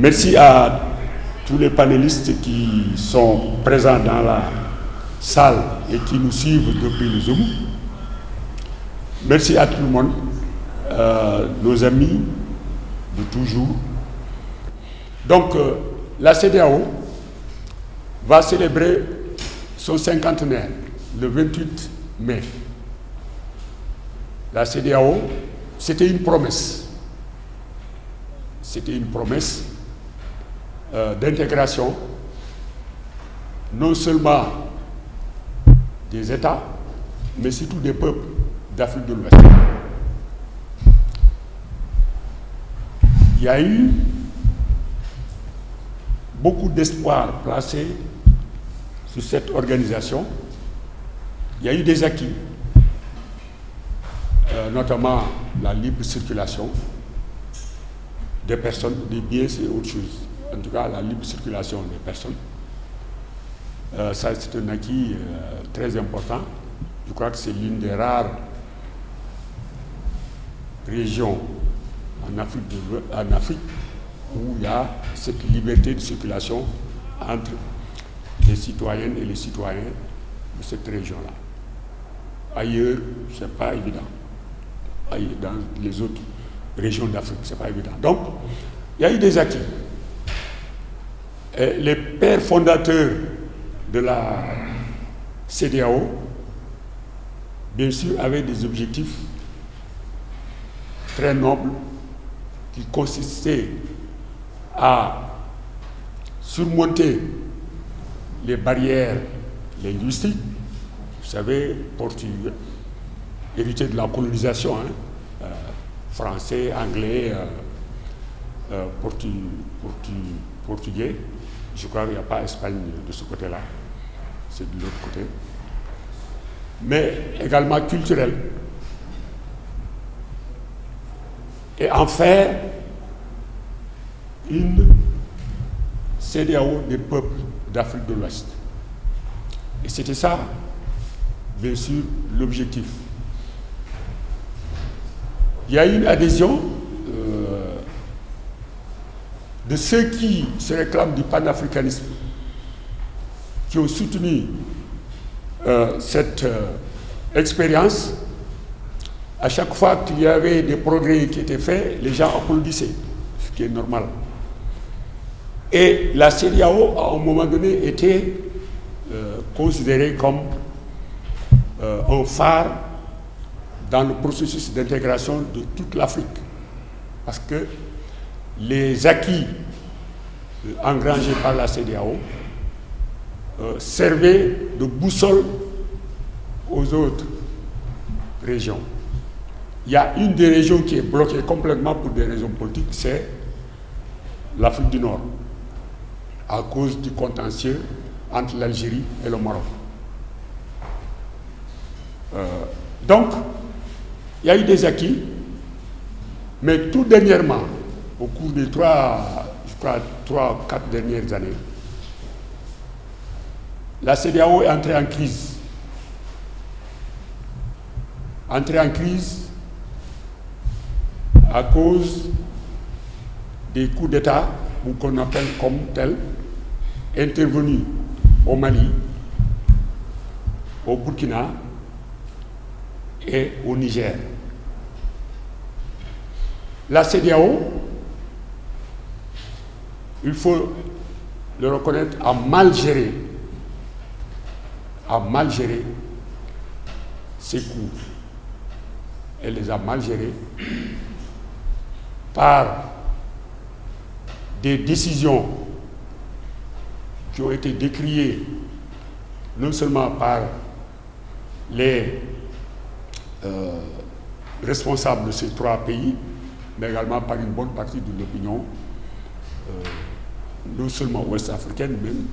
Merci à tous les panélistes qui sont présents dans la salle et qui nous suivent depuis le Zoom. Merci à tout le monde, nos amis de toujours. Donc, la CEDEAO va célébrer son cinquantenaire le 28 mai. La CEDEAO, c'était une promesse. C'était une promesse d'intégration, non seulement des États, mais surtout des peuples d'Afrique de l'Ouest. Il y a eu beaucoup d'espoir placé sur cette organisation. Il y a eu des acquis, notamment la libre circulation des personnes, des biens, c'est autre chose. En tout cas, la libre circulation des personnes. Ça, c'est un acquis très important. Je crois que c'est l'une des rares régions en Afrique où il y a cette liberté de circulation entre les citoyennes et les citoyens de cette région-là. Ailleurs, ce n'est pas évident. Ailleurs, dans les autres régions d'Afrique, ce n'est pas évident. Donc, il y a eu des acquis. Et les pères fondateurs de la CEDEAO, bien sûr, avaient des objectifs très nobles qui consistaient à surmonter les barrières linguistiques, vous savez, portugais, hérité de la colonisation, hein, français, anglais, portugais. Je crois qu'il n'y a pas Espagne de ce côté-là, c'est de l'autre côté. Mais également culturel. Et en faire une CEDEAO des peuples d'Afrique de l'Ouest. Et c'était ça, bien sûr, l'objectif. Il y a eu une adhésion de ceux qui se réclament du panafricanisme, qui ont soutenu cette expérience. À chaque fois qu'il y avait des progrès qui étaient faits, les gens applaudissaient, ce qui est normal. Et la CEDEAO, à un moment donné, était considérée comme un phare dans le processus d'intégration de toute l'Afrique. Parce que les acquis engrangés par la CEDEAO servaient de boussole aux autres régions. Il y a une des régions qui est bloquée complètement pour des raisons politiques, c'est l'Afrique du Nord, à cause du contentieux entre l'Algérie et le Maroc. Donc, il y a eu des acquis, mais tout dernièrement, au cours des 3-4 dernières années, la CEDEAO est entrée en crise. Entrée en crise à cause des coups d'État, ou qu'on appelle comme tels, intervenus au Mali, au Burkina et au Niger. La CEDEAO, il faut le reconnaître, a mal géré ses coûts. Elle les a mal gérés par des décisions qui ont été décriées non seulement par les responsables de ces 3 pays, mais également par une bonne partie de l'opinion, non seulement ouest-africaine, même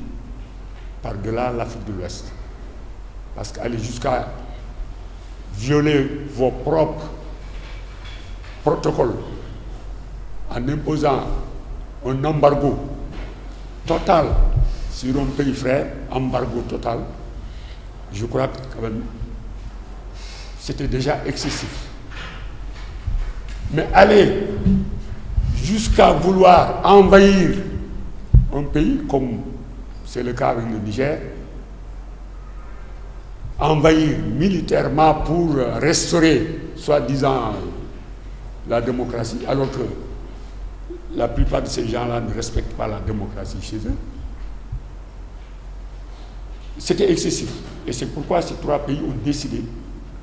par-delà l'Afrique de l'Ouest. Parce qu'aller jusqu'à violer vos propres protocoles en imposant un embargo total sur un pays frère, embargo total, je crois que quand même c'était déjà excessif. Mais aller jusqu'à vouloir envahir un pays, comme c'est le cas avec le Niger, envahir militairement pour restaurer, soi-disant, la démocratie, alors que la plupart de ces gens-là ne respectent pas la démocratie chez eux. C'était excessif. Et c'est pourquoi ces trois pays ont décidé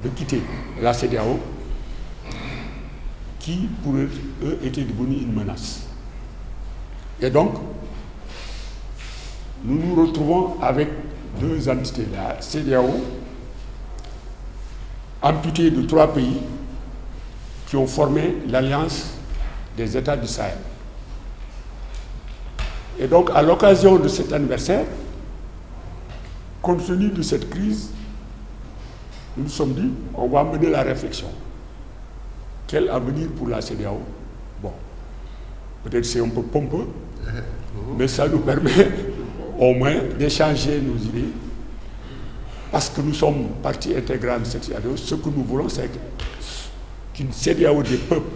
de quitter la CEDEAO, qui, pour eux, était devenue une menace. Et donc, nous nous retrouvons avec deux entités. La CEDEAO, amputée de trois pays qui ont formé l'Alliance des États du Sahel. Et donc, à l'occasion de cet anniversaire, compte tenu de cette crise, nous nous sommes dit, on va mener la réflexion. Quel avenir pour la CEDEAO? Bon, peut-être c'est un peu pompeux, mais ça nous permet au moins d'échanger nos idées, parce que nous sommes partie intégrante de cette CEDEAO. Ce que nous voulons, c'est qu'une CEDEAO des peuples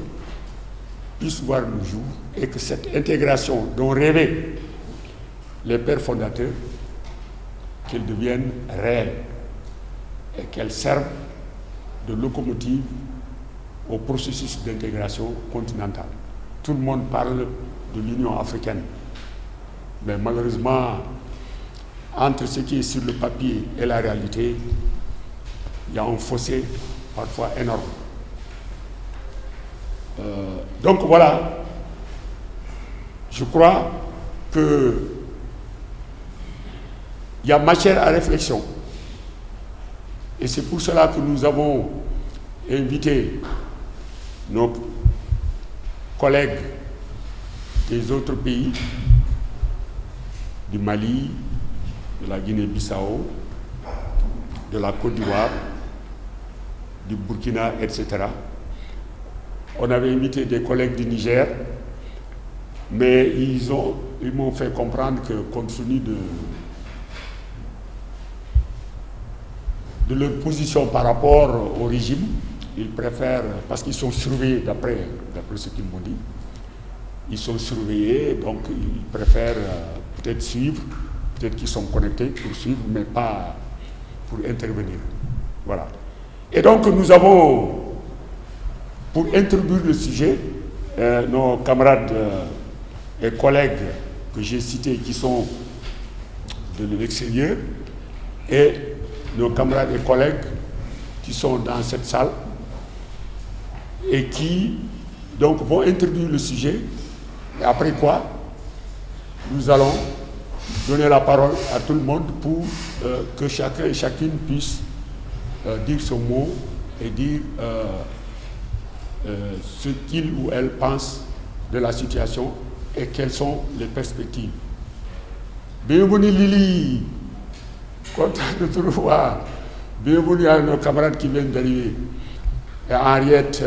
puisse voir le jour, et que cette intégration dont rêvaient les pères fondateurs, qu'elle devienne réelle et qu'elle serve de locomotive au processus d'intégration continentale. Tout le monde parle de l'Union africaine, mais malheureusement, entre ce qui est sur le papier et la réalité, il y a un fossé parfois énorme. Donc voilà, je crois qu'il y a matière à réflexion. Et c'est pour cela que nous avons invité nos collègues des autres pays, du Mali, de la Guinée-Bissau, de la Côte d'Ivoire, du Burkina, etc. On avait invité des collègues du Niger, mais ils m'ont fait comprendre que, compte tenu de leur position par rapport au régime, ils préfèrent, parce qu'ils sont surveillés, d'après ce qu'ils m'ont dit, ils sont surveillés, donc ils préfèrent peut-être suivre, peut-être qu'ils sont connectés pour suivre, mais pas pour intervenir. Voilà. Et donc nous avons, pour introduire le sujet, nos camarades et collègues que j'ai cités qui sont de l'extérieur, et nos camarades et collègues qui sont dans cette salle et qui donc vont introduire le sujet, et après quoi nous allons donner la parole à tout le monde pour que chacun et chacune puisse dire son mot et dire ce qu'il ou elle pense de la situation et quelles sont les perspectives. Bienvenue Lily, content de te revoir. Bienvenue à nos camarades qui viennent d'arriver. Et Henriette,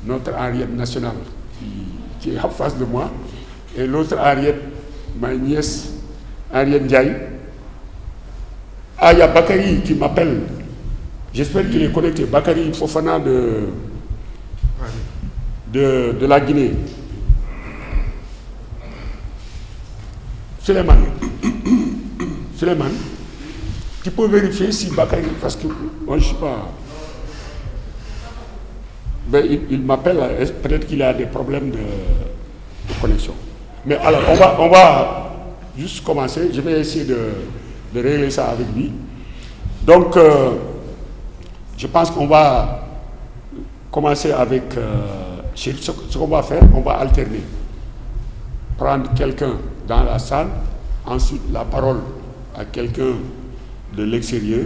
notre Henriette nationale, qui est en face de moi, et l'autre Henriette, ma nièce, Henriette Ndiaye. Ah, il y a Bakary qui m'appelle. J'espère qu'il est connecté. Bakary Fofana de la Guinée. Suleiman, tu peux vérifier si Bakary, parce que moi je ne sais pas. Ben, il m'appelle, peut-être qu'il a des problèmes de connexion. Mais alors, on va juste commencer. Je vais essayer de régler ça avec lui. Donc, je pense qu'on va commencer avec ce qu'on va faire. On va alterner. Prendre quelqu'un dans la salle, ensuite la parole à quelqu'un de l'extérieur.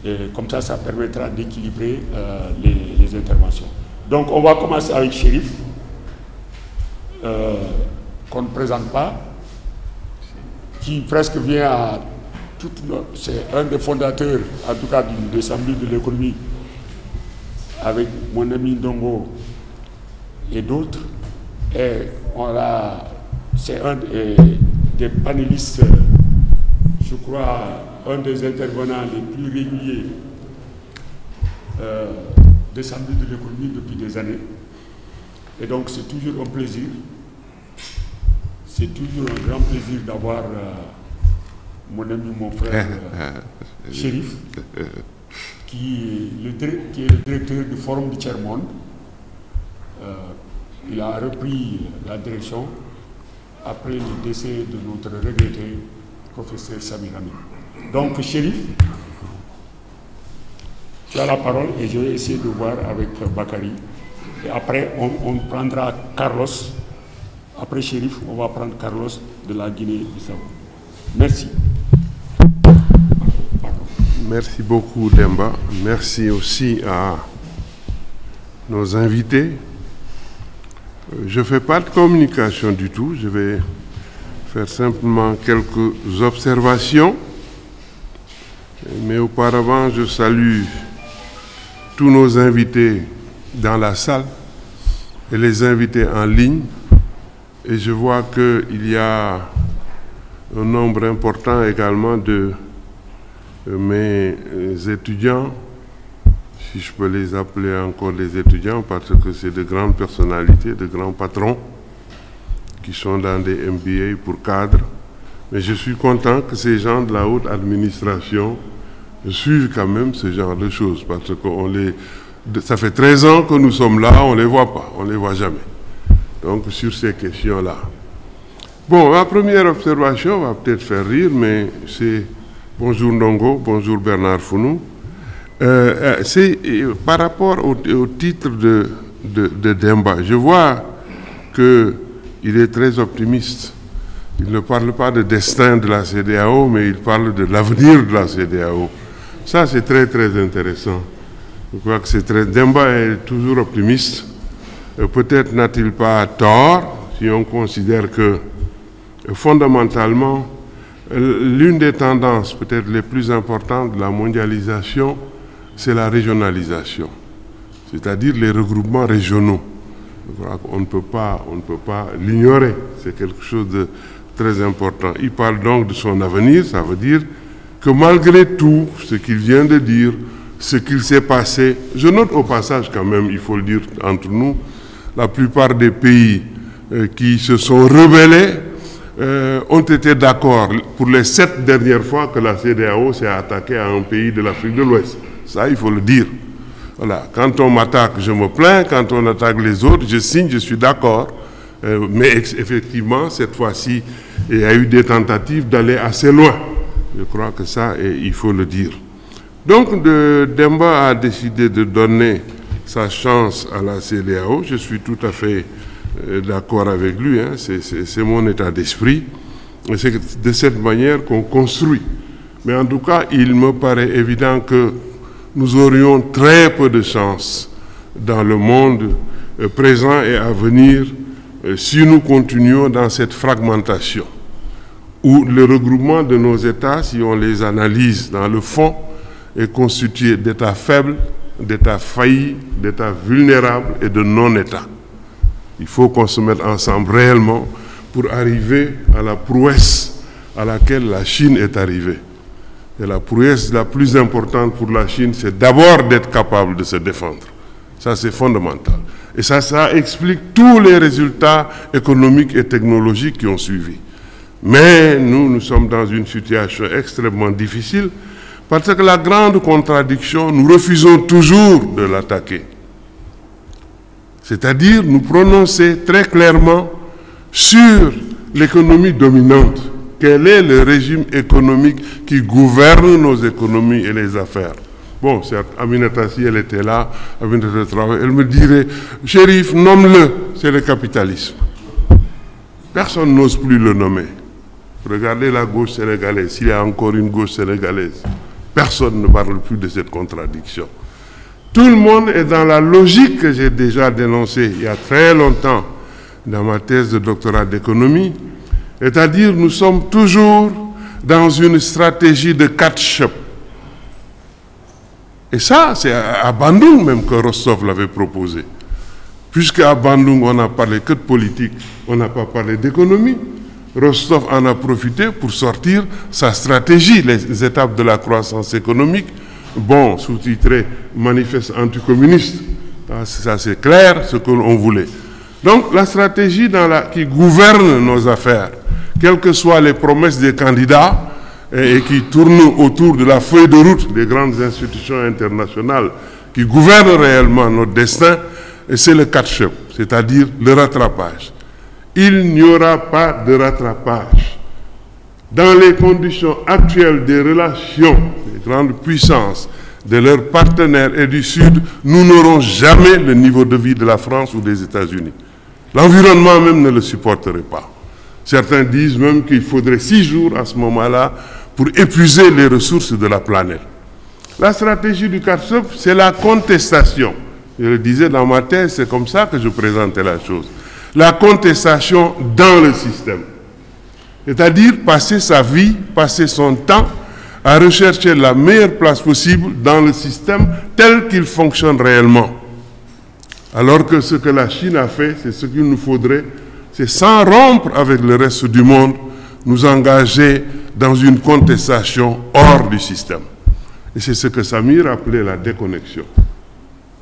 Et comme ça, ça permettra d'équilibrer les interventions. Donc, on va commencer avec Chérif, qu'on ne présente pas, qui presque vient à c'est un des fondateurs, en tout cas, de l'Assemblée de l'économie, avec mon ami Ndongo et d'autres. Et c'est un des panélistes, je crois, un des intervenants les plus réguliers de l'Assemblée de l'économie depuis des années. Et donc c'est toujours un plaisir. C'est toujours un grand plaisir d'avoir mon ami, mon frère Chérif, qui est le directeur du Forum du Tiers-Monde. Il a repris la direction après le décès de notre regretté professeur Samir Hamid. Donc Chérif, tu as la parole et je vais essayer de voir avec Bakary. Et après, on prendra Carlos. Après Chérif, on va prendre Carlos de la Guinée-Bissau. Merci. Merci beaucoup, Demba. Merci aussi à nos invités. Je ne fais pas de communication du tout. Je vais faire simplement quelques observations. Mais auparavant, je salue tous nos invités dans la salle et les invités en ligne. Et je vois qu'il y a un nombre important également de mes étudiants, si je peux les appeler encore des étudiants, parce que c'est de grandes personnalités, de grands patrons qui sont dans des MBA pour cadres. Mais je suis content que ces gens de la haute administration suivent quand même ce genre de choses, parce que ça fait 13 ans que nous sommes là, on ne les voit pas, on ne les voit jamais. Donc sur ces questions-là. Bon, ma première observation va peut-être faire rire, mais c'est... Bonjour Ndongo, bonjour Bernard Founou. C'est par rapport au titre de Demba, je vois qu'il est très optimiste. Il ne parle pas de destin de la CEDEAO, mais il parle de l'avenir de la CEDEAO. Ça, c'est très, très intéressant. Je crois que c'est très... Demba est toujours optimiste. Peut-être n'a-t-il pas tort, si on considère que, fondamentalement, l'une des tendances peut-être les plus importantes de la mondialisation, c'est la régionalisation, c'est-à-dire les regroupements régionaux. Je crois qu'on ne peut pas l'ignorer, c'est quelque chose de très important. Il parle donc de son avenir, ça veut dire que malgré tout ce qu'il vient de dire, ce qu'il s'est passé, je note au passage quand même, il faut le dire entre nous, la plupart des pays qui se sont rebellés ont été d'accord pour les 7 dernières fois que la CEDEAO s'est attaquée à un pays de l'Afrique de l'Ouest. Ça, il faut le dire. Voilà. Quand on m'attaque, je me plains. Quand on attaque les autres, je signe, je suis d'accord. Mais effectivement, cette fois-ci, il y a eu des tentatives d'aller assez loin. Je crois que ça, il faut le dire. Donc, Demba a décidé de donner sa chance à la CEDEAO. Je suis tout à fait d'accord avec lui, hein. C'est mon état d'esprit. C'est de cette manière qu'on construit. Mais en tout cas, il me paraît évident que nous aurions très peu de chance dans le monde présent et à venir si nous continuons dans cette fragmentation, où le regroupement de nos États, si on les analyse dans le fond, est constitué d'États faibles, d'États faillis, d'États vulnérables et de non-États. Il faut qu'on se mette ensemble réellement pour arriver à la prouesse à laquelle la Chine est arrivée. Et la prouesse la plus importante pour la Chine, c'est d'abord d'être capable de se défendre. Ça, c'est fondamental. Et ça explique tous les résultats économiques et technologiques qui ont suivi. Mais nous sommes dans une situation extrêmement difficile parce que la grande contradiction, nous refusons toujours de l'attaquer. C'est-à-dire nous prononcer très clairement sur l'économie dominante. Quel est le régime économique qui gouverne nos économies et les affaires? Bon, certes, Aminata, si elle était là, Aminata travaille, elle me dirait, Chérif, nomme-le, c'est le capitalisme. Personne n'ose plus le nommer. Regardez la gauche sénégalaise, s'il y a encore une gauche sénégalaise, personne ne parle plus de cette contradiction. Tout le monde est dans la logique que j'ai déjà dénoncée il y a très longtemps dans ma thèse de doctorat d'économie, c'est-à-dire nous sommes toujours dans une stratégie de catch-up. Et ça, c'est à Bandung même que Rostov l'avait proposé. Puisqu'à Bandung, on n'a parlé que de politique, on n'a pas parlé d'économie. Rostov en a profité pour sortir sa stratégie, les étapes de la croissance économique. Bon, sous-titré « Manifeste anticommuniste ». Ça, c'est clair, ce que l'on voulait. Donc la stratégie qui gouverne nos affaires, quelles que soient les promesses des candidats et qui tournent autour de la feuille de route des grandes institutions internationales qui gouvernent réellement notre destin, c'est le catch-up, c'est-à-dire le rattrapage. Il n'y aura pas de rattrapage. Dans les conditions actuelles des relations des grandes puissances, de leurs partenaires et du Sud, nous n'aurons jamais le niveau de vie de la France ou des États-Unis. L'environnement même ne le supporterait pas. Certains disent même qu'il faudrait 6 jours à ce moment-là pour épuiser les ressources de la planète. La stratégie du catch-up, c'est la contestation. Je le disais dans ma thèse, c'est comme ça que je présentais la chose. La contestation dans le système. C'est-à-dire passer sa vie, passer son temps à rechercher la meilleure place possible dans le système tel qu'il fonctionne réellement. Alors que ce que la Chine a fait, c'est ce qu'il nous faudrait, c'est sans rompre avec le reste du monde, nous engager dans une contestation hors du système. Et c'est ce que Samir appelait la déconnexion.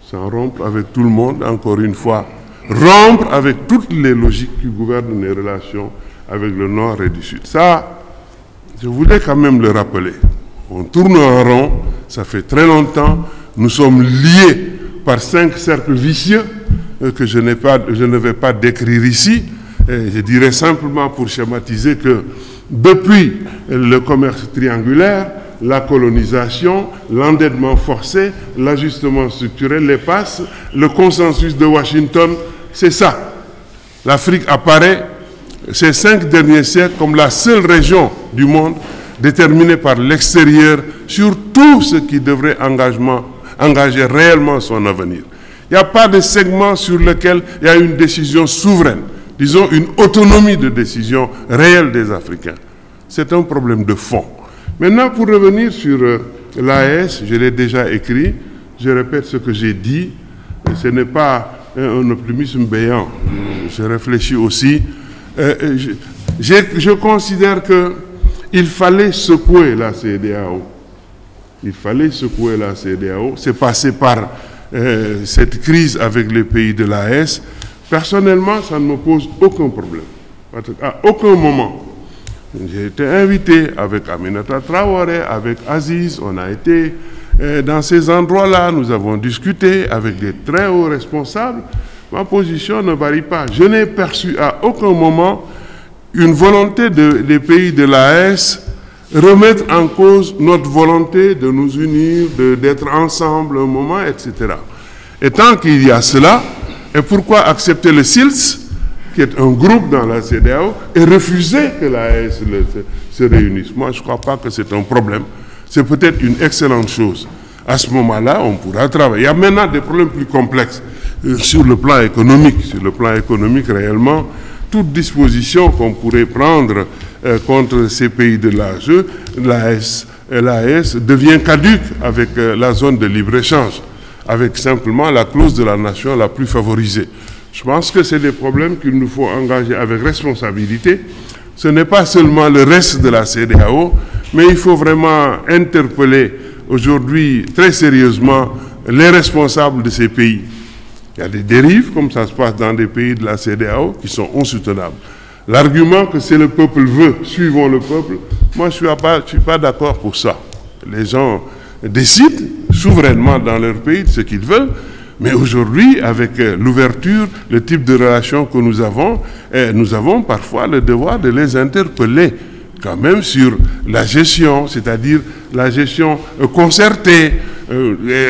Sans rompre avec tout le monde, encore une fois, rompre avec toutes les logiques qui gouvernent les relations avec le Nord et du Sud. Ça, je voulais quand même le rappeler. On tourne en rond, ça fait très longtemps, nous sommes liés par 5 cercles vicieux que je ne vais pas décrire ici. Et je dirais simplement pour schématiser que depuis le commerce triangulaire, la colonisation, l'endettement forcé, l'ajustement structurel, les passes, le consensus de Washington, c'est ça. L'Afrique apparaît ces 5 derniers siècles comme la seule région du monde déterminée par l'extérieur sur tout ce qui devrait engager réellement son avenir. Il n'y a pas de segment sur lequel il y a une décision souveraine, disons une autonomie de décision réelle des Africains. C'est un problème de fond. Maintenant, pour revenir sur l'AES, je l'ai déjà écrit, je répète ce que j'ai dit, ce n'est pas un optimisme béant. Je réfléchis aussi. Je considère qu'il fallait secouer la CEDEAO. Il fallait secouer la CEDEAO. C'est passé par cette crise avec les pays de l'AES. Personnellement, ça ne me pose aucun problème. Parce qu'à aucun moment, j'ai été invité avec Aminata Traoré, avec Aziz, on a été dans ces endroits-là, nous avons discuté avec des très hauts responsables. Ma position ne varie pas. Je n'ai perçu à aucun moment une volonté des pays de l'AES remettre en cause notre volonté de nous unir, d'être ensemble un moment, etc. Et tant qu'il y a cela, et pourquoi accepter le SILS, qui est un groupe dans la CEDEAO, et refuser que l'AES se réunisse? Moi, je ne crois pas que c'est un problème. C'est peut-être une excellente chose. À ce moment-là, on pourra travailler. Il y a maintenant des problèmes plus complexes sur le plan économique. Sur le plan économique, réellement, toute disposition qu'on pourrait prendre contre ces pays de l'AES devient caduque avec la zone de libre-échange, avec simplement la clause de la nation la plus favorisée. Je pense que c'est des problèmes qu'il nous faut engager avec responsabilité. Ce n'est pas seulement le reste de la CEDEAO, mais il faut vraiment interpeller aujourd'hui très sérieusement les responsables de ces pays. Il y a des dérives, comme ça se passe dans des pays de la CEDEAO, qui sont insoutenables. L'argument que c'est le peuple veut, suivons le peuple, moi je ne suis pas d'accord pour ça. Les gens décident souverainement dans leur pays de ce qu'ils veulent, mais aujourd'hui, avec l'ouverture, le type de relation que nous avons parfois le devoir de les interpeller quand même sur la gestion, c'est-à-dire la gestion concertée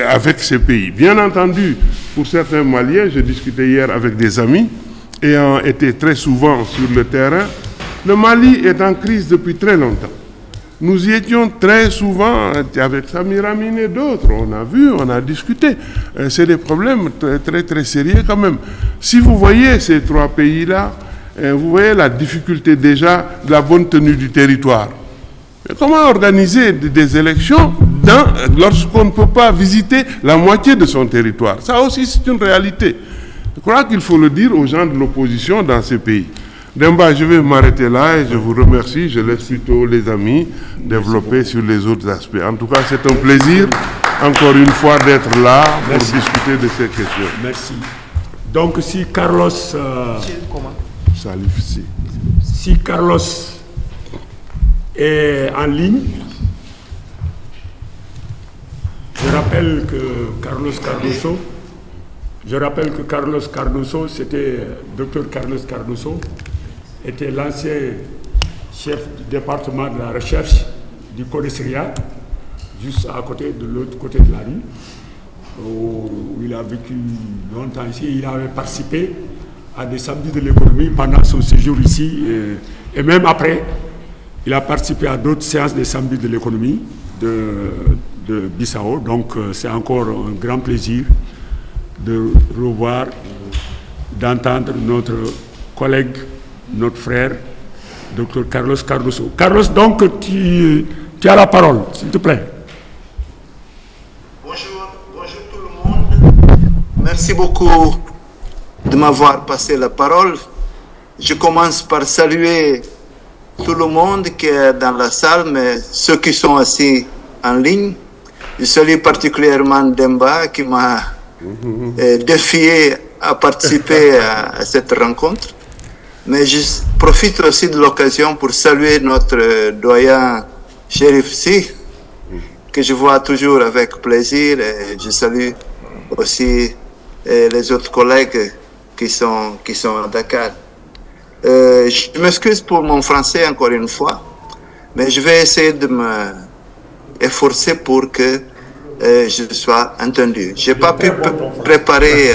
avec ces pays. Bien entendu, pour certains Maliens, je discutais hier avec des amis, ayant été très souvent sur le terrain, le Mali est en crise depuis très longtemps. Nous y étions très souvent avec Samir Amin et d'autres. On a vu, on a discuté. C'est des problèmes très, très sérieux quand même. Si vous voyez ces 3 pays-là, vous voyez la difficulté déjà de la bonne tenue du territoire. Mais comment organiser des élections lorsqu'on ne peut pas visiter la moitié de son territoire? Ça aussi, c'est une réalité. Je crois qu'il faut le dire aux gens de l'opposition dans ces pays. Demba, je vais m'arrêter là et je vous remercie. Je laisse plutôt les amis développer sur les autres aspects. En tout cas, c'est un plaisir, encore une fois, d'être là pour discuter de ces questions. Merci. Donc si Carlos... Salif, si Carlos est en ligne, je rappelle que Carlos Cardoso, c'était Dr Carlos Cardoso, était l'ancien chef du département de la recherche du Commissariat, juste à côté, de l'autre côté de la rue, où il a vécu longtemps ici. Il avait participé à des samedis de l'économie pendant son séjour ici, et même après, il a participé à d'autres séances des samedis de l'économie de Bissau. Donc c'est encore un grand plaisir de revoir, d'entendre notre collègue, notre frère, Dr Carlos Cardoso. Carlos, donc tu as la parole, s'il te plaît. Bonjour tout le monde. Merci beaucoup de m'avoir passé la parole. Je commence par saluer tout le monde qui est dans la salle, mais ceux qui sont assis en ligne. Je salue particulièrement Demba qui m'a défié à participer à cette rencontre. Mais je profite aussi de l'occasion pour saluer notre doyen Chérif Sy, que je vois toujours avec plaisir, et je salue aussi les autres collègues qui sont à Dakar. Je m'excuse pour mon français encore une fois, mais je vais essayer de m'efforcer pour que je sois entendu. Je n'ai pas pu préparer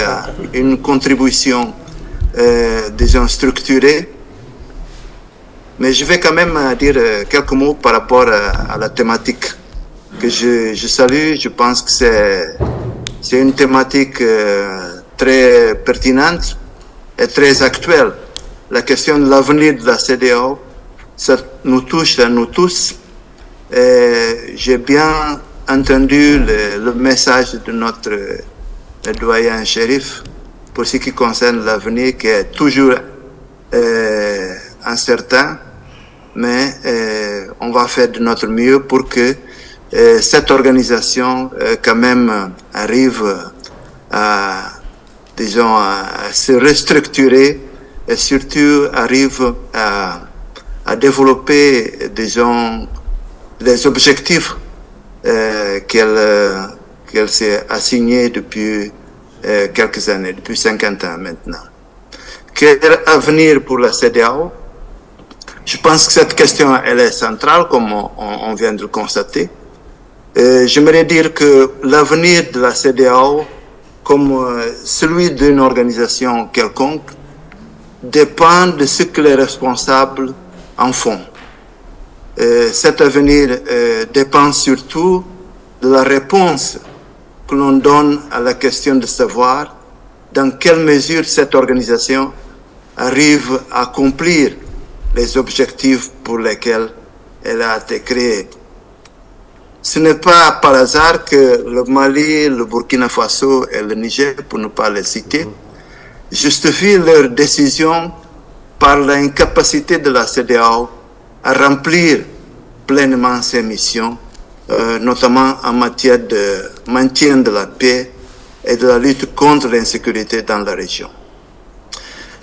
une contribution, disons, structurée, mais je vais quand même dire quelques mots par rapport à la thématique que je salue. Je pense que c'est une thématique très pertinente et très actuelle. La question de l'avenir de la CEDEAO, ça nous touche à nous tous. J'ai bien entendu le message de notre doyen Chérif pour ce qui concerne l'avenir, qui est toujours incertain, mais on va faire de notre mieux pour que cette organisation quand même arrive à, disons, à se restructurer et surtout arrive à développer, disons, les objectifs qu'elle s'est assignée depuis quelques années, depuis 50 ans maintenant. Quel avenir pour la CEDEAO? Je pense que cette question, elle est centrale, comme on vient de le constater. J'aimerais dire que l'avenir de la CEDEAO, comme celui d'une organisation quelconque, dépend de ce que les responsables en font. Cet avenir dépend surtout de la réponse que l'on donne à la question de savoir dans quelle mesure cette organisation arrive à accomplir les objectifs pour lesquels elle a été créée. Ce n'est pas par hasard que le Mali, le Burkina Faso et le Niger, pour ne pas les citer, justifient leur décision par l'incapacité de la CEDEAO à remplir pleinement ses missions, notamment en matière de maintien de la paix et de la lutte contre l'insécurité dans la région.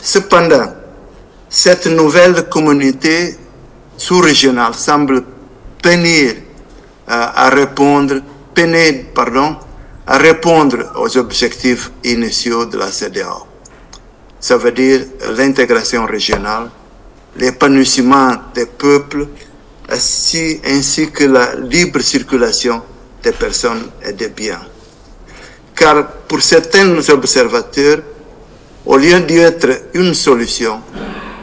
Cependant, cette nouvelle communauté sous-régionale semble peiner à répondre aux objectifs initiaux de la CEDEAO. Ça veut dire l'intégration régionale, l'épanouissement des peuples, ainsi que la libre circulation des personnes et des biens. Car pour certains observateurs, au lieu d'être une solution,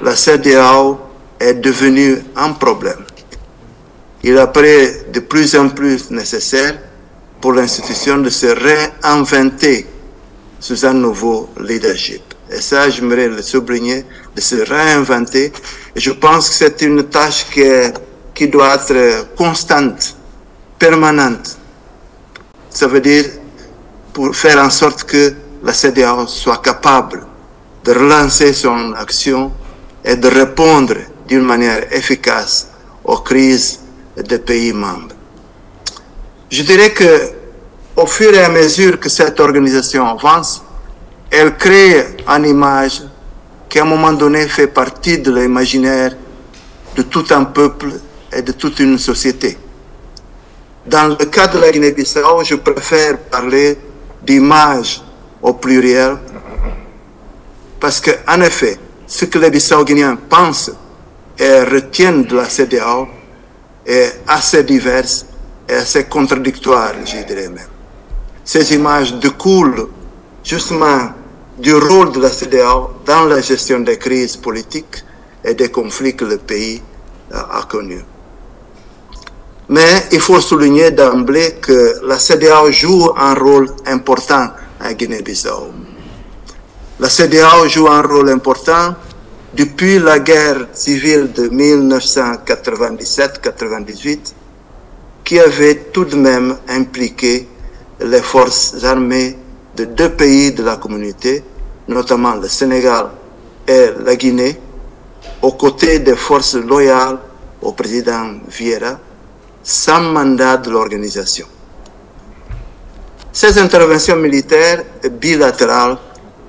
la CEDEAO est devenue un problème. Il apparaît de plus en plus nécessaire pour l'institution de se réinventer sous un nouveau leadership. Et ça, j'aimerais le souligner, de se réinventer. Et je pense que c'est une tâche qui doit être constante, permanente. Ça veut dire pour faire en sorte que la CEDEAO soit capable de relancer son action et de répondre d'une manière efficace aux crises des pays membres. Je dirais que, au fur et à mesure que cette organisation avance, elle crée une image qui à un moment donné fait partie de l'imaginaire de tout un peuple et de toute une société. Dans le cas de la Guinée-Bissau, je préfère parler d'image au pluriel parce qu'en effet, ce que les Bissau-Guinéens pensent et retiennent de la CEDEAO est assez divers et assez contradictoire, je dirais même. Ces images découlent justement du rôle de la CEDEAO dans la gestion des crises politiques et des conflits que le pays a connus. Mais il faut souligner d'emblée que la CEDEAO joue un rôle important en Guinée-Bissau. La CEDEAO joue un rôle important depuis la guerre civile de 1997-98, qui avait tout de même impliqué les forces armées de deux pays de la communauté, notamment le Sénégal et la Guinée, aux côtés des forces loyales au président Vieira, sans mandat de l'organisation. Ces interventions militaires bilatérales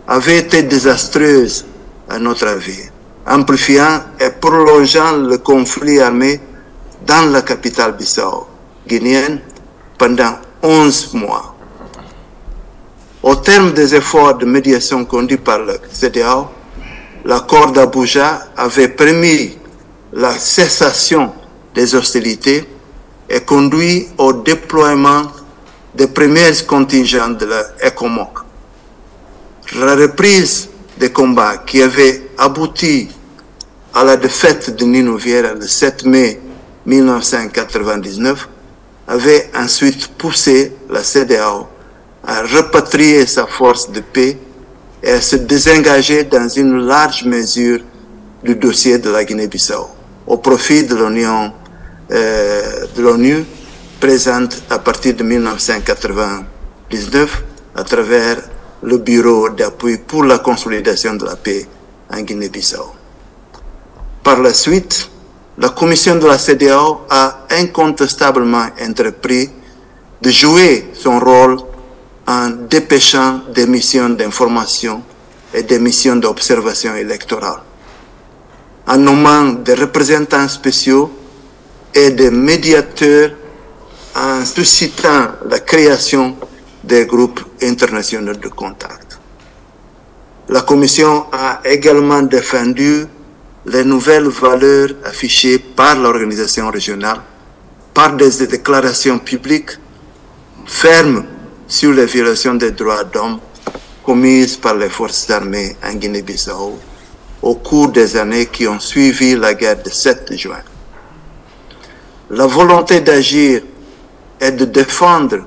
avaient été désastreuses à notre avis, amplifiant et prolongeant le conflit armé dans la capitale Bissau guinéenne pendant 11 mois. Au terme des efforts de médiation conduits par le CEDEAO, l'accord d'Abuja avait permis la cessation des hostilités et conduit au déploiement des premiers contingents de la ECOMOG. La reprise des combats qui avait abouti à la défaite de Nino Vieira le 7 mai 1999 avait ensuite poussé la CEDEAO à repatrier sa force de paix et à se désengager dans une large mesure du dossier de la Guinée-Bissau au profit de l'ONU présente à partir de 1999 à travers le Bureau d'appui pour la consolidation de la paix en Guinée-Bissau. Par la suite, la Commission de la CEDEAO a incontestablement entrepris de jouer son rôle en dépêchant des missions d'information et des missions d'observation électorale, en nommant des représentants spéciaux et des médiateurs, en suscitant la création des groupes internationaux de contact. La Commission a également défendu les nouvelles valeurs affichées par l'organisation régionale par des déclarations publiques fermes sur les violations des droits d'homme commises par les forces armées en Guinée-Bissau au cours des années qui ont suivi la guerre de 7 juin. La volonté d'agir et de défendre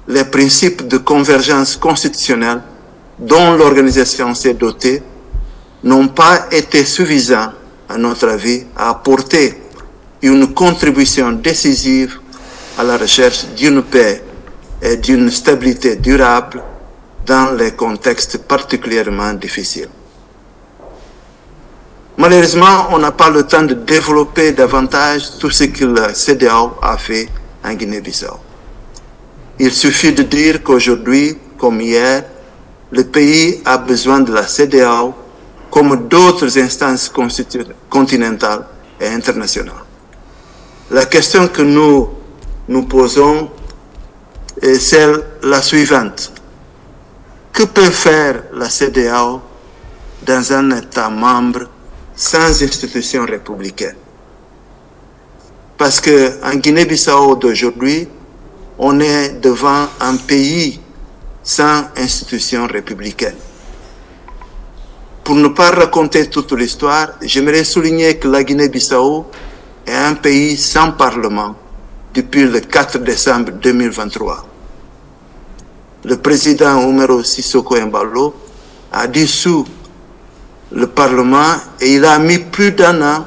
les principes de convergence constitutionnelle dont l'organisation s'est dotée n'ont pas été suffisants, à notre avis, à apporter une contribution décisive à la recherche d'une paix et d'une stabilité durable dans les contextes particulièrement difficiles. Malheureusement, on n'a pas le temps de développer davantage tout ce que la CEDEAO a fait en Guinée-Bissau. Il suffit de dire qu'aujourd'hui, comme hier, le pays a besoin de la CEDEAO comme d'autres instances continentales et internationales. La question que nous nous posons est la suivante. Que peut faire la CEDEAO dans un État membre sans institution républicaine? Parce qu'en Guinée-Bissau d'aujourd'hui, on est devant un pays sans institution républicaine. Pour ne pas raconter toute l'histoire, j'aimerais souligner que la Guinée-Bissau est un pays sans parlement depuis le 4 décembre 2023. Le président Umaro Sissoko Embalo a dissous le Parlement et il a mis plus d'un an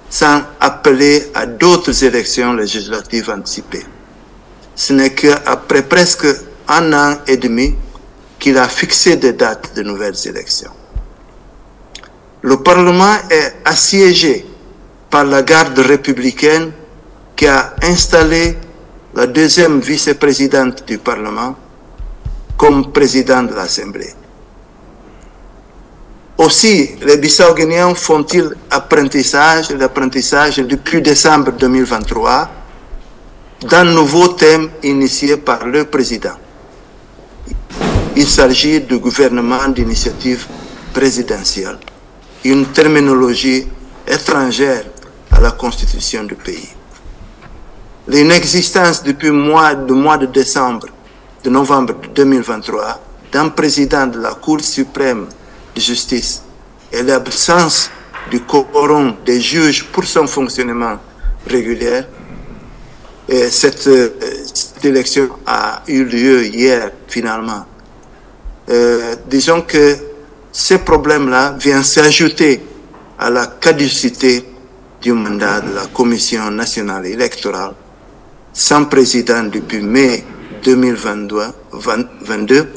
sans appeler à d'autres élections législatives anticipées. Ce n'est qu'après presque un an et demi qu'il a fixé des dates de nouvelles élections. Le Parlement est assiégé par la garde républicaine qui a installé la deuxième vice-présidente du Parlement comme président de l'Assemblée. Aussi, les Bissau-Guinéens font-ils l'apprentissage depuis décembre 2023 d'un nouveau thème initié par le président. Il s'agit du gouvernement d'initiative présidentielle, une terminologie étrangère à la constitution du pays. L'inexistence depuis le mois de novembre 2023 d'un président de la Cour suprême de justice et l'absence du quorum des juges pour son fonctionnement régulier. Et cette élection a eu lieu hier, finalement. Disons que ces problèmes-là viennent s'ajouter à la caducité du mandat de la Commission nationale électorale, sans président depuis mai 2022.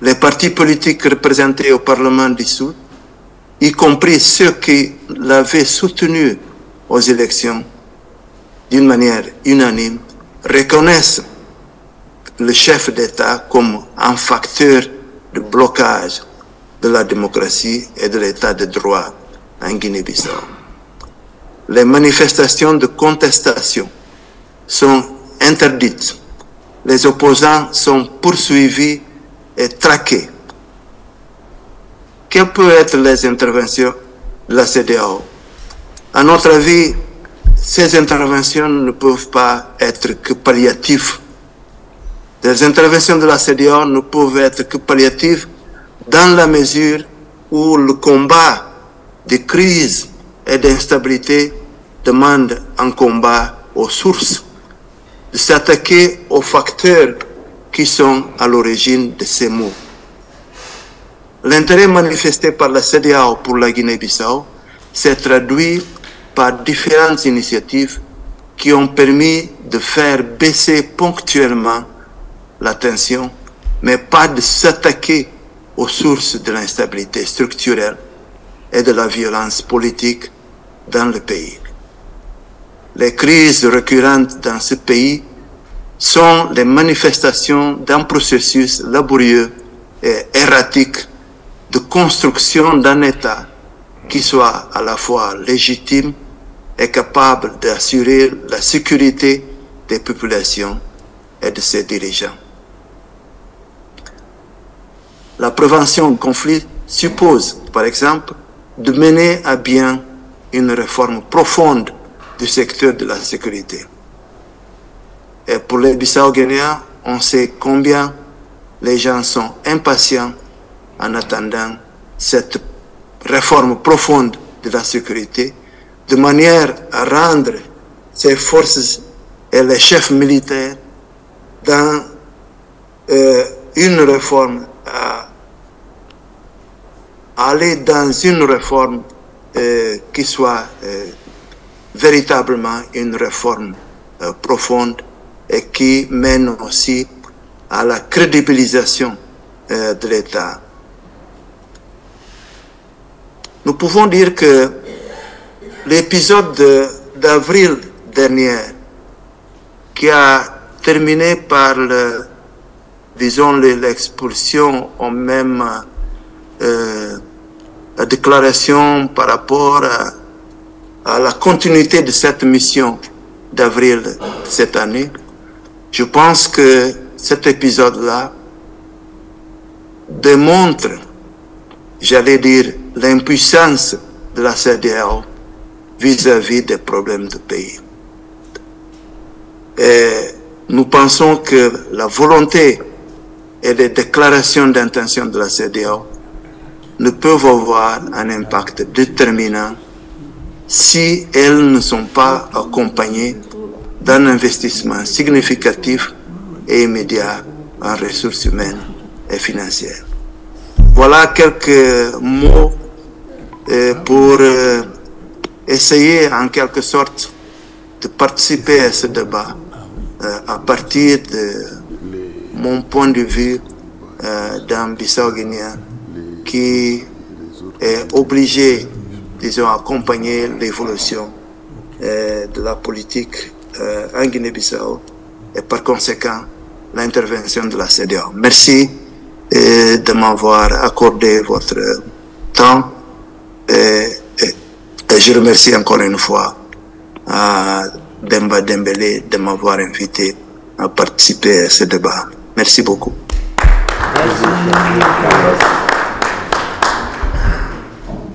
Les partis politiques représentés au Parlement dissous, y compris ceux qui l'avaient soutenu aux élections d'une manière unanime, reconnaissent le chef d'État comme un facteur de blocage de la démocratie et de l'état de droit en Guinée-Bissau. Les manifestations de contestation sont interdites. Les opposants sont poursuivis et traqués. Quelles peuvent être les interventions de la CEDEAO? À notre avis, ces interventions ne peuvent pas être que palliatives. Les interventions de la CEDEAO ne peuvent être que palliatives dans la mesure où le combat des crises et d'instabilité demande un combat aux sources, de s'attaquer aux facteurs qui sont à l'origine de ces maux. L'intérêt manifesté par la CEDEAO pour la Guinée-Bissau s'est traduit par différentes initiatives qui ont permis de faire baisser ponctuellement la tension, mais pas de s'attaquer aux sources de l'instabilité structurelle et de la violence politique dans le pays. Les crises récurrentes dans ce pays sont les manifestations d'un processus laborieux et erratique de construction d'un État qui soit à la fois légitime et capable d'assurer la sécurité des populations et de ses dirigeants. La prévention du conflit suppose, par exemple, de mener à bien une réforme profonde du secteur de la sécurité. Et pour les Bissau-Guinéens, on sait combien les gens sont impatients en attendant cette réforme profonde de la sécurité, de manière à rendre ces forces et les chefs militaires dans une réforme, à aller dans une réforme qui soit véritablement une réforme profonde et qui mène aussi à la crédibilisation de l'État. Nous pouvons dire que l'épisode d'avril dernier, qui a terminé par, l'expulsion ou même la déclaration par rapport à la continuité de cette mission d'avril cette année, je pense que cet épisode-là démontre, j'allais dire, l'impuissance de la CEDEAO vis-à-vis des problèmes du pays. Et nous pensons que la volonté et les déclarations d'intention de la CEDEAO ne peuvent avoir un impact déterminant si elles ne sont pas accompagnées d'un investissement significatif et immédiat en ressources humaines et financières. Voilà quelques mots pour essayer en quelque sorte de participer à ce débat à partir de mon point de vue d'un Bissau-Guinéen qui est obligé, disons, d'accompagner l'évolution de la politique en Guinée-Bissau et par conséquent l'intervention de la CEDEAO. Merci de m'avoir accordé votre temps. Et je remercie encore une fois Demba Dembélé de m'avoir invité à participer à ce débat. Merci beaucoup. Merci, Carlos.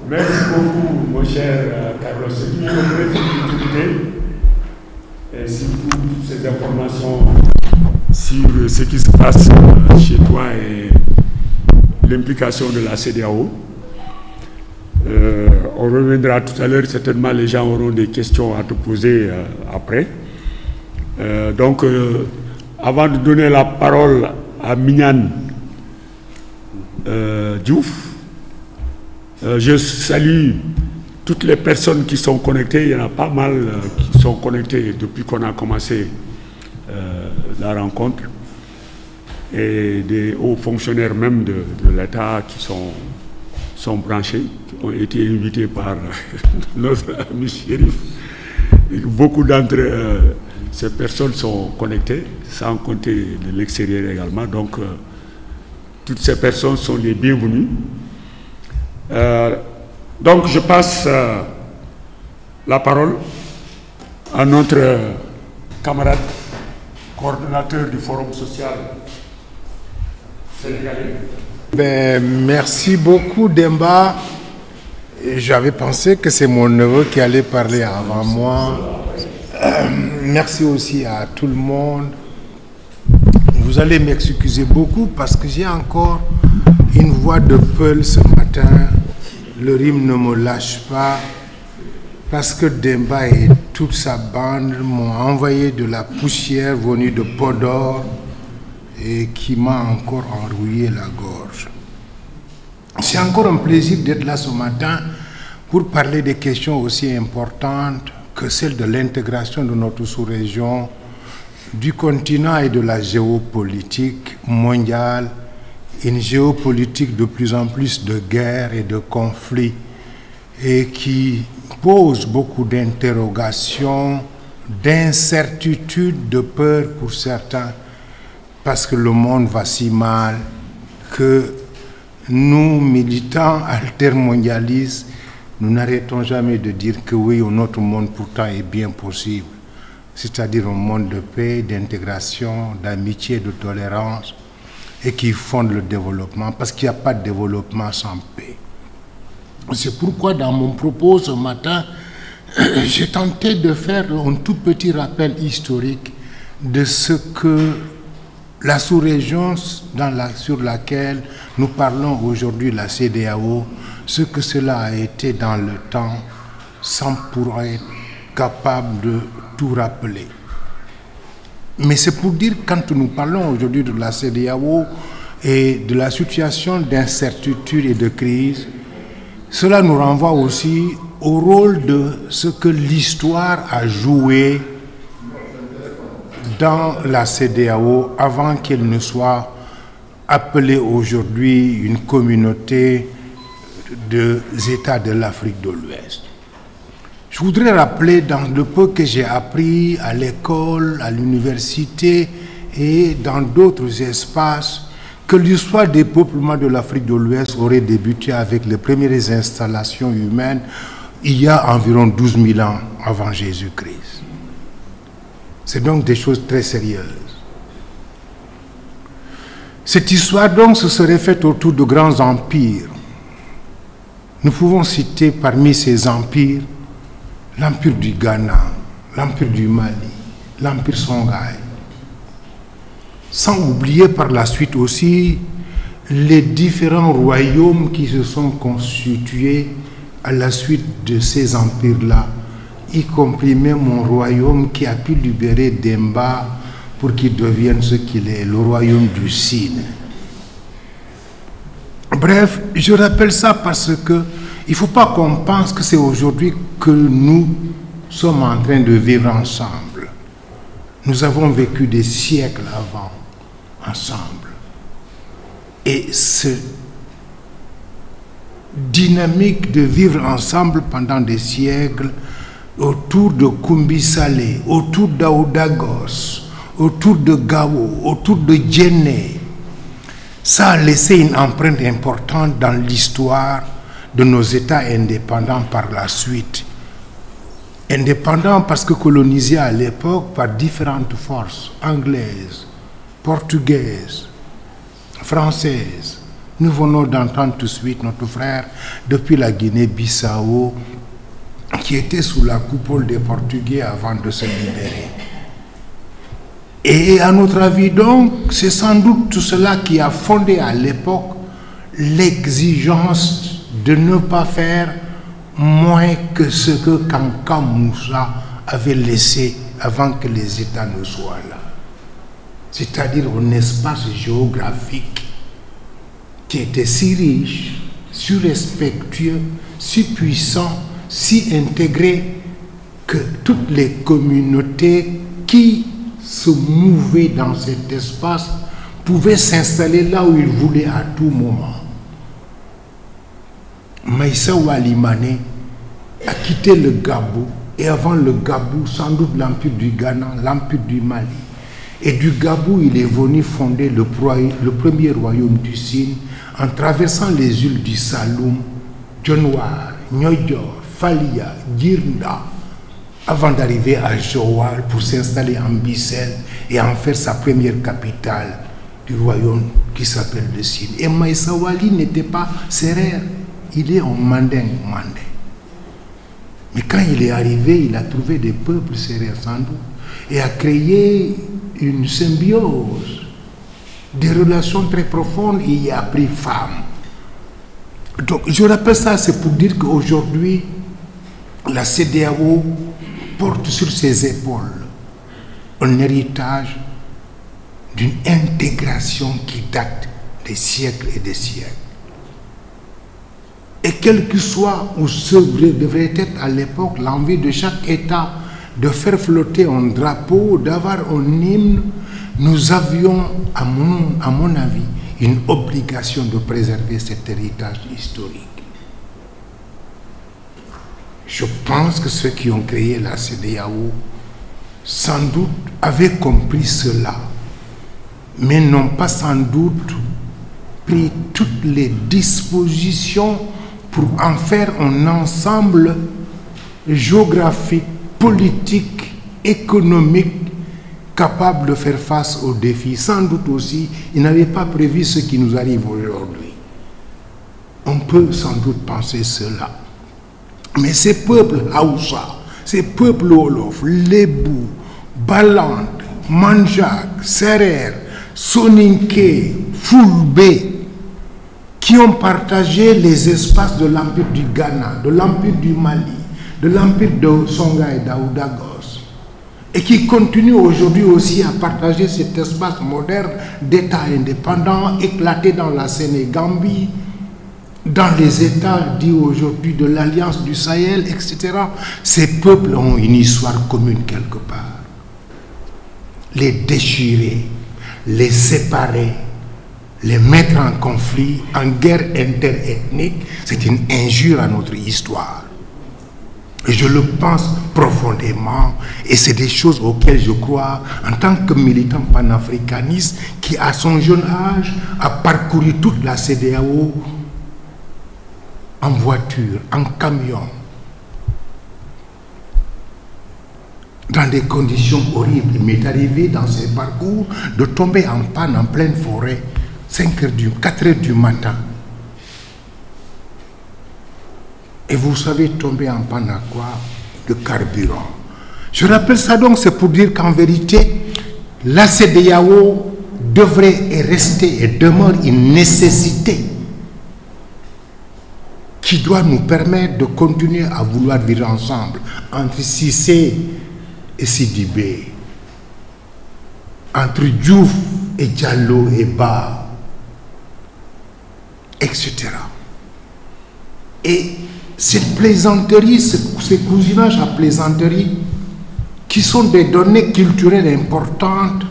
Merci beaucoup, mon cher Carlos. C'est toujours un plaisir de t'écouter. Et surtout toutes ces informations sur ce qui se passe chez toi et l'implication de la CEDEAO. On reviendra tout à l'heure, certainement les gens auront des questions à te poser après. Donc, avant de donner la parole à Mignane Diouf, je salue toutes les personnes qui sont connectées. Il y en a pas mal qui sont connectées depuis qu'on a commencé la rencontre, et des hauts fonctionnaires même de l'État qui sont branchés, qui ont été invités par notre ami Chérif. Beaucoup d'entre ces personnes sont connectées, sans compter de l'extérieur également. Donc, toutes ces personnes sont les bienvenues. Donc, je passe la parole à notre camarade coordonnateur du Forum social sénégalais. Merci beaucoup, Demba. J'avais pensé que c'est mon neveu qui allait parler avant moi. Merci aussi à tout le monde. Vous allez m'excuser beaucoup parce que j'ai encore une voix de peul ce matin. Le rhume ne me lâche pas parce que Demba et toute sa bande m'ont envoyé de la poussière venue de Podor et qui m'a encore enrouillé la gorge. C'est encore un plaisir d'être là ce matin pour parler des questions aussi importantes que celles de l'intégration de notre sous-région, du continent et de la géopolitique mondiale, une géopolitique de plus en plus de guerres et de conflits et qui pose beaucoup d'interrogations, d'incertitudes, de peur pour certains, parce que le monde va si mal que nous, militants altermondialistes, nous n'arrêtons jamais de dire que oui, notre monde pourtant est bien possible, c'est-à-dire un monde de paix, d'intégration, d'amitié, de tolérance, et qui fonde le développement, parce qu'il n'y a pas de développement sans paix. C'est pourquoi dans mon propos ce matin, j'ai tenté de faire un tout petit rappel historique de ce que la sous-région sur laquelle nous parlons aujourd'hui, la CEDEAO, ce que cela a été dans le temps, sans pour être capable de tout rappeler. Mais c'est pour dire, quand nous parlons aujourd'hui de la CEDEAO et de la situation d'incertitude et de crise, cela nous renvoie aussi au rôle de ce que l'histoire a joué dans la CEDEAO avant qu'elle ne soit appelée aujourd'hui une communauté des États de l'Afrique de l'Ouest. Je voudrais rappeler dans le peu que j'ai appris à l'école, à l'université et dans d'autres espaces que l'histoire des peuplements de l'Afrique de l'Ouest aurait débuté avec les premières installations humaines il y a environ 12 000 ans avant Jésus-Christ. C'est donc des choses très sérieuses. Cette histoire donc se serait faite autour de grands empires. Nous pouvons citer parmi ces empires l'empire du Ghana, l'empire du Mali, l'empire Songhai. Sans oublier par la suite aussi les différents royaumes qui se sont constitués à la suite de ces empires-là, y compris même un royaume qui a pu libérer Demba pour qu'il devienne ce qu'il est, le royaume du Sine. Bref, je rappelle ça parce que il ne faut pas qu'on pense que c'est aujourd'hui que nous sommes en train de vivre ensemble. Nous avons vécu des siècles avant, ensemble. Et cette dynamique de vivre ensemble pendant des siècles, autour de Kumbi Saleh, autour d'Aoudagos, autour de Gao, autour de Djenné, ça a laissé une empreinte importante dans l'histoire de nos États indépendants par la suite. Indépendants parce que colonisés à l'époque par différentes forces anglaises, portugaises, françaises. Nous venons d'entendre tout de suite notre frère depuis la Guinée-Bissau qui était sous la coupole des Portugais avant de se libérer. Et à notre avis donc, c'est sans doute tout cela qui a fondé à l'époque l'exigence de ne pas faire moins que ce que Kanka Moussa avait laissé avant que les États ne soient là. C'est-à-dire un espace géographique qui était si riche, si respectueux, si puissant, si intégré que toutes les communautés qui se mouvaient dans cet espace pouvaient s'installer là où ils voulaient à tout moment. Maïssa Walimane a quitté le Gabou, et avant le Gabou, sans doute l'Empire du Ghana, l'Empire du Mali. Et du Gabou, il est venu fonder le premier royaume du Sine en traversant les îles du Saloum, Dionewar, Niodior, Falia, Girnda, avant d'arriver à Joal pour s'installer en Bissel et en faire sa première capitale du royaume qui s'appelle le Sine. Et Maïssa Wali n'était pas sérère, il est en mandingue. Mais quand il est arrivé, il a trouvé des peuples sérères sans doute et a créé une symbiose, des relations très profondes, et il y a pris femme. Donc je rappelle ça, c'est pour dire qu'aujourd'hui, la CEDEAO porte sur ses épaules un héritage d'une intégration qui date des siècles et des siècles. Et quel que soit où ce devrait être à l'époque l'envie de chaque État de faire flotter un drapeau, d'avoir un hymne, nous avions, à mon avis, une obligation de préserver cet héritage historique. Je pense que ceux qui ont créé la CEDEAO, sans doute, avaient compris cela, mais n'ont pas sans doute pris toutes les dispositions pour en faire un ensemble géographique, politique, économique, capable de faire face aux défis. Sans doute aussi, ils n'avaient pas prévu ce qui nous arrive aujourd'hui. On peut sans doute penser cela. Mais ces peuples Haoussa, ces peuples Wolof, Lébou, Balande, Manjak, Serer, Soninké, Fulbe, qui ont partagé les espaces de l'Empire du Ghana, de l'Empire du Mali, de l'Empire de Songhai et d'Aoudagos, et qui continuent aujourd'hui aussi à partager cet espace moderne d'États indépendants éclatés dans la Sénégambie, dans les États dits aujourd'hui de l'Alliance du Sahel, etc. Ces peuples ont une histoire commune quelque part. Les déchirer, les séparer, les mettre en conflit, en guerre interethnique, c'est une injure à notre histoire. Et je le pense profondément, et c'est des choses auxquelles je crois en tant que militant panafricaniste qui, à son jeune âge, a parcouru toute la CEDEAO en voiture, en camion, dans des conditions horribles. Il m'est arrivé dans ces parcours de tomber en panne en pleine forêt, 4 heures du matin. Et vous savez tomber en panne à quoi? De carburant. Je rappelle ça donc, c'est pour dire qu'en vérité, la CEDEAO devrait et rester et demeure une nécessité qui doit nous permettre de continuer à vouloir vivre ensemble entre Cissé et Sidibé, entre Diouf et Diallo et Ba, etc. Et cette plaisanterie, ces cousinages à plaisanterie, qui sont des données culturelles importantes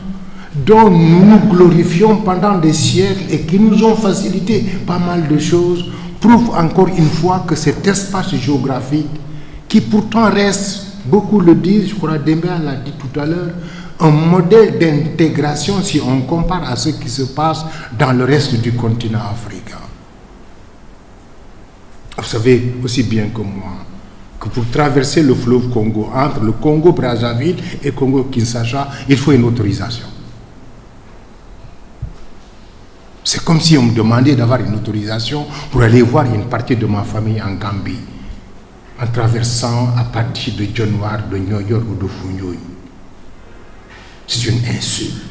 dont nous nous glorifions pendant des siècles et qui nous ont facilité pas mal de choses, prouve encore une fois que cet espace géographique, qui pourtant reste, beaucoup le disent, je crois Dembélé l'a dit tout à l'heure, un modèle d'intégration si on compare à ce qui se passe dans le reste du continent africain. Vous savez aussi bien que moi que pour traverser le fleuve Congo, entre le Congo-Brazzaville et Congo-Kinshasa, il faut une autorisation. C'est comme si on me demandait d'avoir une autorisation pour aller voir une partie de ma famille en Gambie, en traversant à partir de Dionewar, de New York ou de Foundiougne. C'est une insulte.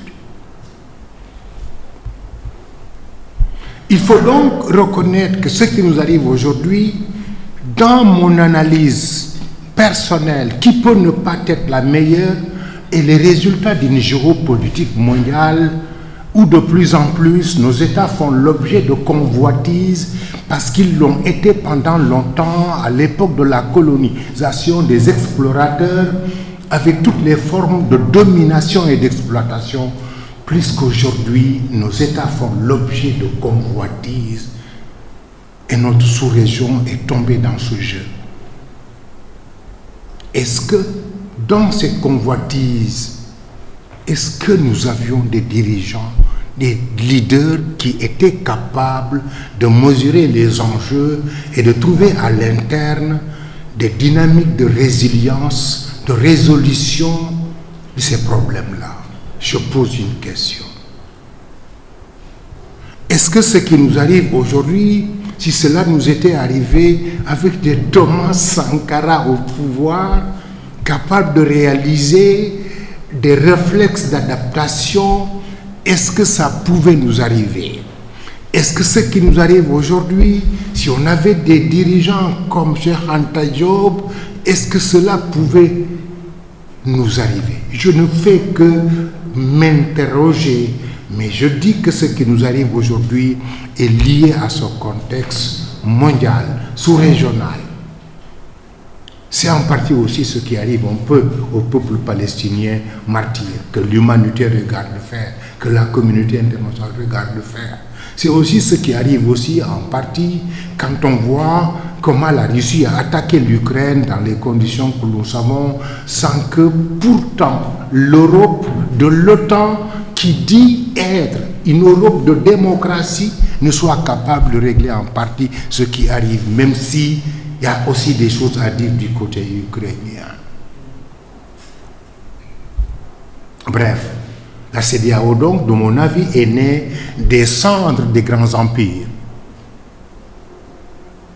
Il faut donc reconnaître que ce qui nous arrive aujourd'hui, dans mon analyse personnelle, qui peut ne pas être la meilleure, est le résultat d'une géopolitique mondiale où de plus en plus nos États font l'objet de convoitises parce qu'ils l'ont été pendant longtemps à l'époque de la colonisation des explorateurs avec toutes les formes de domination et d'exploitation, plus qu'aujourd'hui nos États font l'objet de convoitises et notre sous-région est tombée dans ce jeu. Est-ce que dans ces convoitises, est-ce que nous avions des dirigeants, des leaders qui étaient capables de mesurer les enjeux et de trouver à l'interne des dynamiques de résilience, de résolution de ces problèmes-là? Je pose une question. Est-ce que ce qui nous arrive aujourd'hui, si cela nous était arrivé avec des Thomas Sankara au pouvoir, capables de réaliser des réflexes d'adaptation, est-ce que ça pouvait nous arriver? Est-ce que ce qui nous arrive aujourd'hui, si on avait des dirigeants comme Cheikh Anta Diop, est-ce que cela pouvait nous arriver? Je ne fais que m'interroger, mais je dis que ce qui nous arrive aujourd'hui est lié à ce contexte mondial, sous-régional. C'est en partie aussi ce qui arrive un peu au peuple palestinien martyr, que l'humanité regarde faire, que la communauté internationale regarde faire. C'est aussi ce qui arrive aussi en partie quand on voit comment la Russie a attaqué l'Ukraine dans les conditions que nous savons, sans que pourtant l'Europe de l'OTAN, qui dit être une Europe de démocratie, ne soit capable de régler en partie ce qui arrive, même si il y a aussi des choses à dire du côté ukrainien. Bref, la CEDEAO donc, de mon avis, est née des cendres des grands empires.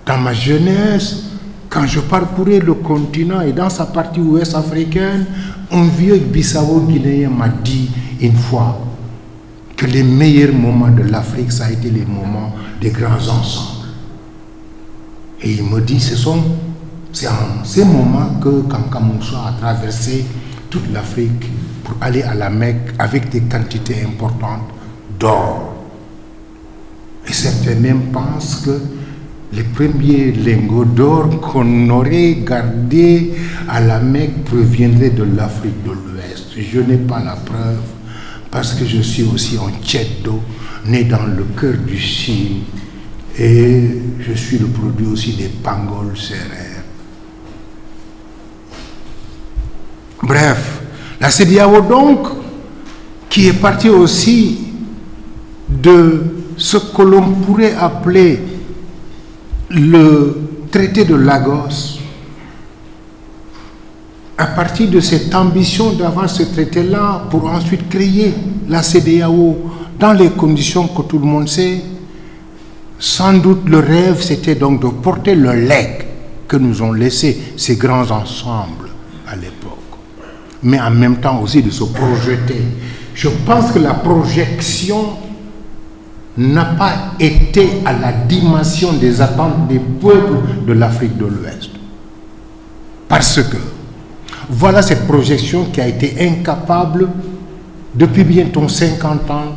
Dans ma jeunesse, quand je parcourais le continent et dans sa partie ouest africaine, un vieux Bissau-Guinéen m'a dit une fois que les meilleurs moments de l'Afrique, ça a été les moments des grands ensembles. Et il me dit, c'est en ces moments que Kanka Moussa a traversé toute l'Afrique pour aller à la Mecque avec des quantités importantes d'or. Et certains même pensent que les premiers lingots d'or qu'on aurait gardés à la Mecque proviendraient de l'Afrique de l'Ouest. Je n'ai pas la preuve parce que je suis aussi un Tchèdo, né dans le cœur du Chine. Et je suis le produit aussi des Pangols sérères. Bref, la CEDEAO donc, qui est partie aussi de ce que l'on pourrait appeler le traité de Lagos, à partir de cette ambition d'avoir ce traité-là pour ensuite créer la CEDEAO dans les conditions que tout le monde sait. Sans doute le rêve c'était donc de porter le legs que nous ont laissé ces grands ensembles à l'époque, mais en même temps aussi de se projeter. Je pense que la projection n'a pas été à la dimension des attentes des peuples de l'Afrique de l'Ouest. Parce que voilà cette projection qui a été incapable depuis bientôt 50 ans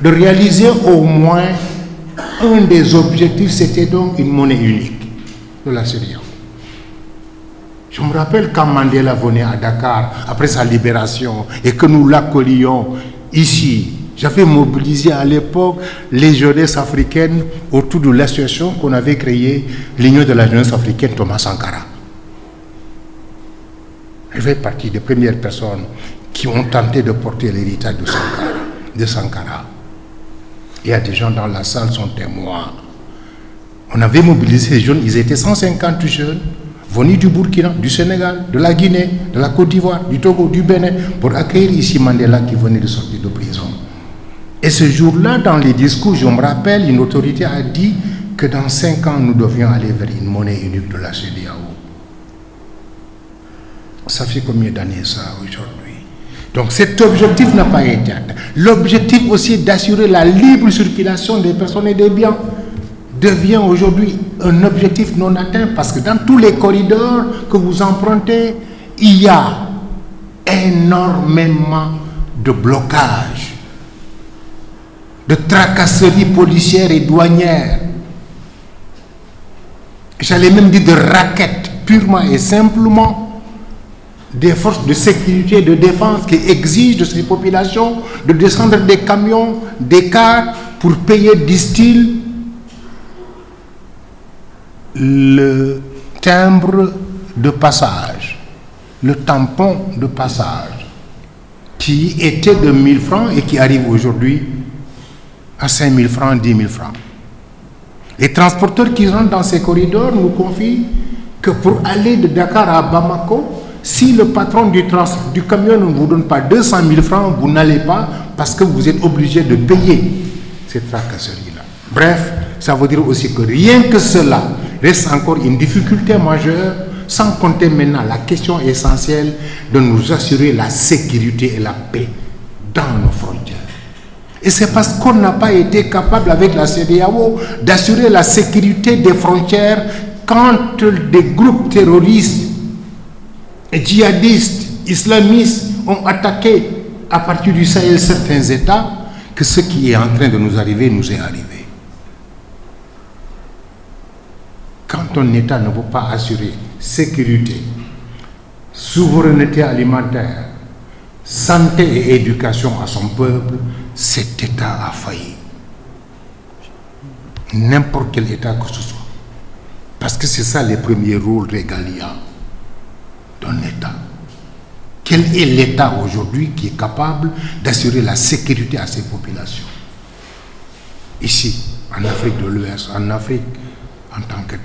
de réaliser au moins un des objectifs, c'était donc une monnaie unique de la CEDEAO. Je me rappelle quand Mandela venait à Dakar après sa libération et que nous l'accueillions ici. J'avais mobilisé à l'époque les jeunesses africaines autour de l'association qu'on avait créée, l'Union de la jeunesse africaine Thomas Sankara. Je fais partie des premières personnes qui ont tenté de porter l'héritage de Sankara. Il y a des gens dans la salle qui sont témoins. On avait mobilisé ces jeunes, ils étaient 150 jeunes, venus du Burkina, du Sénégal, de la Guinée, de la Côte d'Ivoire, du Togo, du Bénin, pour accueillir ici Mandela qui venait de sortir de prison. Et ce jour-là, dans les discours, je me rappelle, une autorité a dit que dans 5 ans, nous devions aller vers une monnaie unique de la CEDEAO. Ça fait combien d'années ça aujourd'hui? Donc cet objectif n'a pas été atteint. L'objectif aussi d'assurer la libre circulation des personnes et des biens devient aujourd'hui un objectif non atteint parce que dans tous les corridors que vous empruntez, il y a énormément de blocages, de tracasseries policières et douanières. J'allais même dire de raquettes purement et simplement des forces de sécurité et de défense qui exigent de ces populations de descendre des camions, des cars pour payer, disent-ils, le timbre de passage, le tampon de passage qui était de 1000 francs et qui arrive aujourd'hui à 5000 francs, 10 000 francs. Les transporteurs qui rentrent dans ces corridors nous confient que pour aller de Dakar à Bamako, si le patron du camion ne vous donne pas 200 000 francs, vous n'allez pas parce que vous êtes obligé de payer ces tracasseries-là. Bref, ça veut dire aussi que rien que cela reste encore une difficulté majeure, sans compter maintenant la question essentielle de nous assurer la sécurité et la paix dans nos frontières. Et c'est parce qu'on n'a pas été capable avec la CEDEAO d'assurer la sécurité des frontières quand des groupes terroristes, djihadistes, islamistes ont attaqué à partir du Sahel certains États, que ce qui est en train de nous arriver nous est arrivé. Quand un État ne peut pas assurer sécurité, souveraineté alimentaire, santé et éducation à son peuple, cet État a failli. N'importe quel État que ce soit. Parce que c'est ça les premiers rôles régaliens d'un État. Quel est l'État aujourd'hui qui est capable d'assurer la sécurité à ses populations? Ici, en Afrique de l'Ouest, en Afrique, en tant que